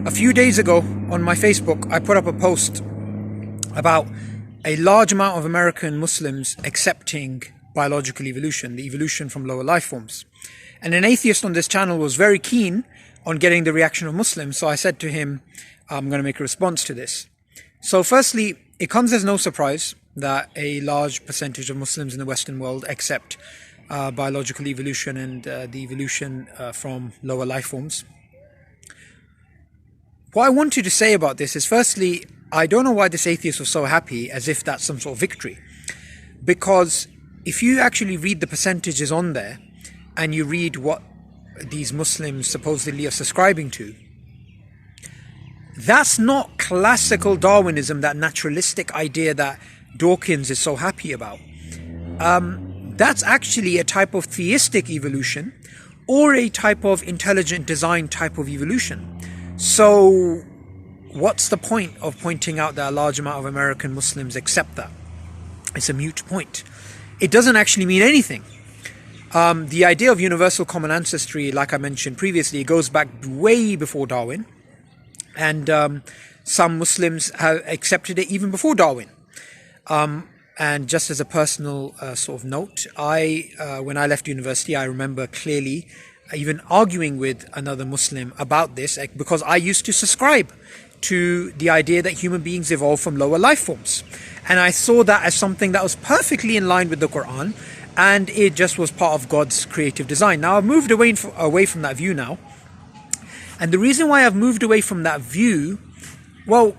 A few days ago on my Facebook, I put up a post about a large amount of American Muslims accepting biological evolution, the evolution from lower life forms. And an atheist on this channel was very keen on getting the reaction of Muslims. So I said to him, I'm going to make a response to this. So firstly, it comes as no surprise that a large percentage of Muslims in the Western world accept biological evolution and the evolution from lower life forms. What I wanted to say about this is, firstly, I don't know why this atheist was so happy, as if that's some sort of victory. Because if you actually read the percentages on there, and you read what these Muslims supposedly are subscribing to, that's not classical Darwinism, that naturalistic idea that Dawkins is so happy about. That's actually a type of theistic evolution, or a type of intelligent design type of evolution. So what's the point of pointing out that a large amount of American Muslims accept that? It's a moot point. It doesn't actually mean anything. The idea of universal common ancestry, like I mentioned previously, it goes back way before Darwin. And some Muslims have accepted it even before Darwin. And just as a personal sort of note, when I left university, I remember clearly even arguing with another Muslim about this, because I used to subscribe to the idea that human beings evolved from lower life forms. And I saw that as something that was perfectly in line with the Quran, and it just was part of God's creative design. Now I've moved away from that view now. And the reason why I've moved away from that view, well,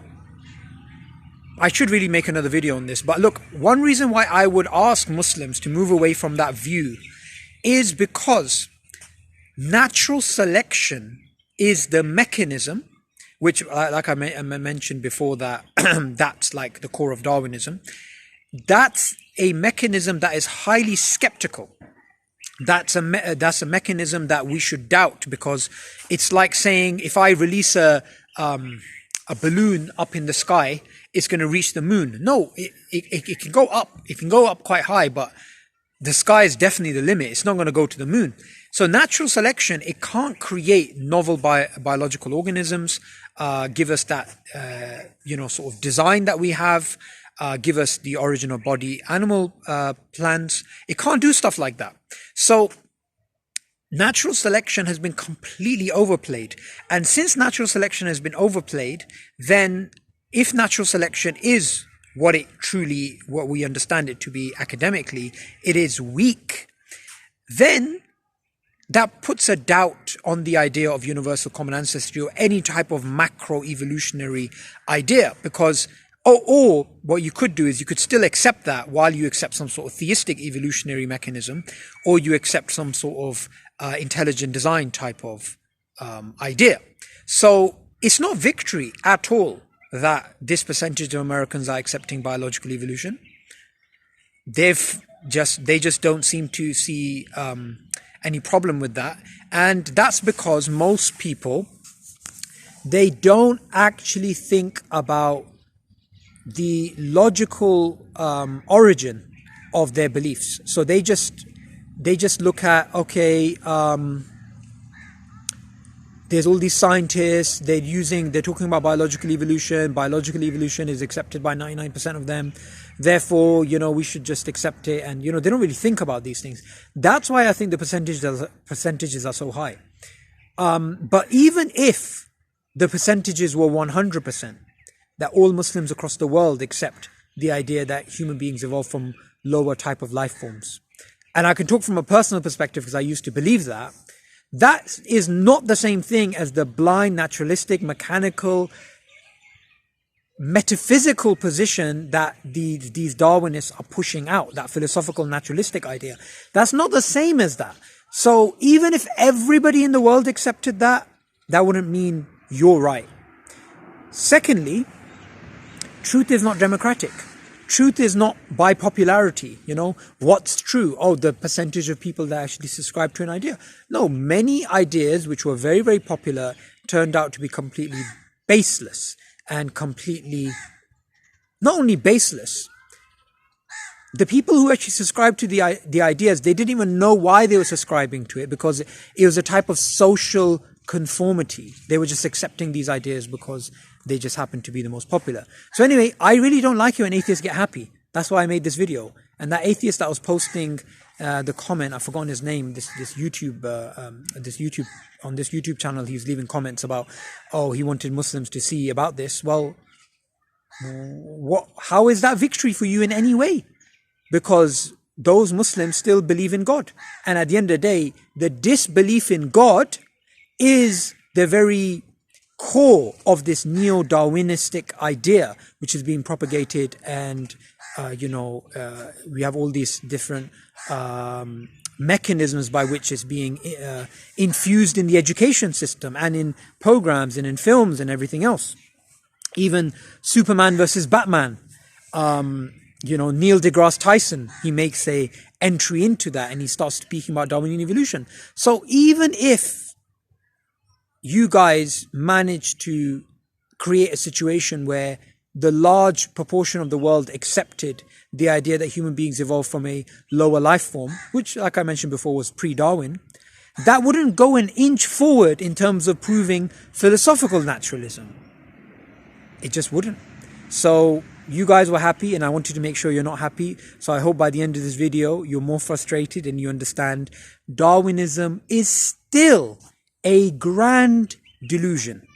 I should really make another video on this. But look, one reason why I would ask Muslims to move away from that view is because natural selection is the mechanism, which, like I mentioned before, that that's like the core of Darwinism. That's a mechanism that is highly skeptical. That's a mechanism that we should doubt, because it's like saying, if I release a balloon up in the sky, it's going to reach the moon. No, it can go up. It can go up quite high, but the sky is definitely the limit. It's not going to go to the moon. So natural selection, it can't create novel biological organisms, give us that, sort of design that we have, give us the origin of body animal plants. It can't do stuff like that. So natural selection has been completely overplayed. And since natural selection has been overplayed, then if natural selection is what we understand it to be academically, it is weak, then that puts a doubt on the idea of universal common ancestry or any type of macro evolutionary idea. Because, or what you could do is you could still accept that while you accept some sort of theistic evolutionary mechanism, or you accept some sort of intelligent design type of idea. So it's not victory at all that this percentage of Americans are accepting biological evolution. They just don't seem to see any problem with that. And that's because most people, they don't actually think about the logical origin of their beliefs. So they just look at, okay, there's all these scientists, they're talking about biological evolution. Biological evolution is accepted by 99% of them. Therefore, we should just accept it. And, they don't really think about these things. That's why I think the percentages are so high. But even if the percentages were 100%, that all Muslims across the world accept the idea that human beings evolved from lower type of life forms. And I can talk from a personal perspective because I used to believe that. That is not the same thing as the blind, naturalistic, mechanical, metaphysical position that these Darwinists are pushing out, that philosophical naturalistic idea. That's not the same as that. So even if everybody in the world accepted that, that wouldn't mean you're right. Secondly, truth is not democratic. Truth is not by popularity. What's true? Oh, the percentage of people that actually subscribe to an idea. No, many ideas which were very, very popular turned out to be completely baseless, and completely, not only baseless, the people who actually subscribed to the ideas, they didn't even know why they were subscribing to it, because it was a type of social conformity. They were just accepting these ideas because they just happened to be the most popular. So anyway, I really don't like it when atheists get happy. That's why I made this video. And that atheist that was posting the comment, I've forgotten his name, this YouTube on this YouTube channel, he was leaving comments about, oh, he wanted Muslims to see about this. Well, how is that victory for you in any way? Because those Muslims still believe in God. And at the end of the day, the disbelief in God is the very core of this neo-Darwinistic idea, which is being propagated. And, we have all these different mechanisms by which it's being infused in the education system and in programs and in films and everything else. Even Superman versus Batman, Neil deGrasse Tyson, he makes a entry into that and he starts speaking about Darwinian evolution. So even if you guys manage to create a situation where the large proportion of the world accepted the idea that human beings evolved from a lower life form, which, like I mentioned before, was pre-Darwin, that wouldn't go an inch forward in terms of proving philosophical naturalism. It just wouldn't. So you guys were happy, and I wanted to make sure you're not happy. So I hope by the end of this video, you're more frustrated and you understand Darwinism is still a grand delusion.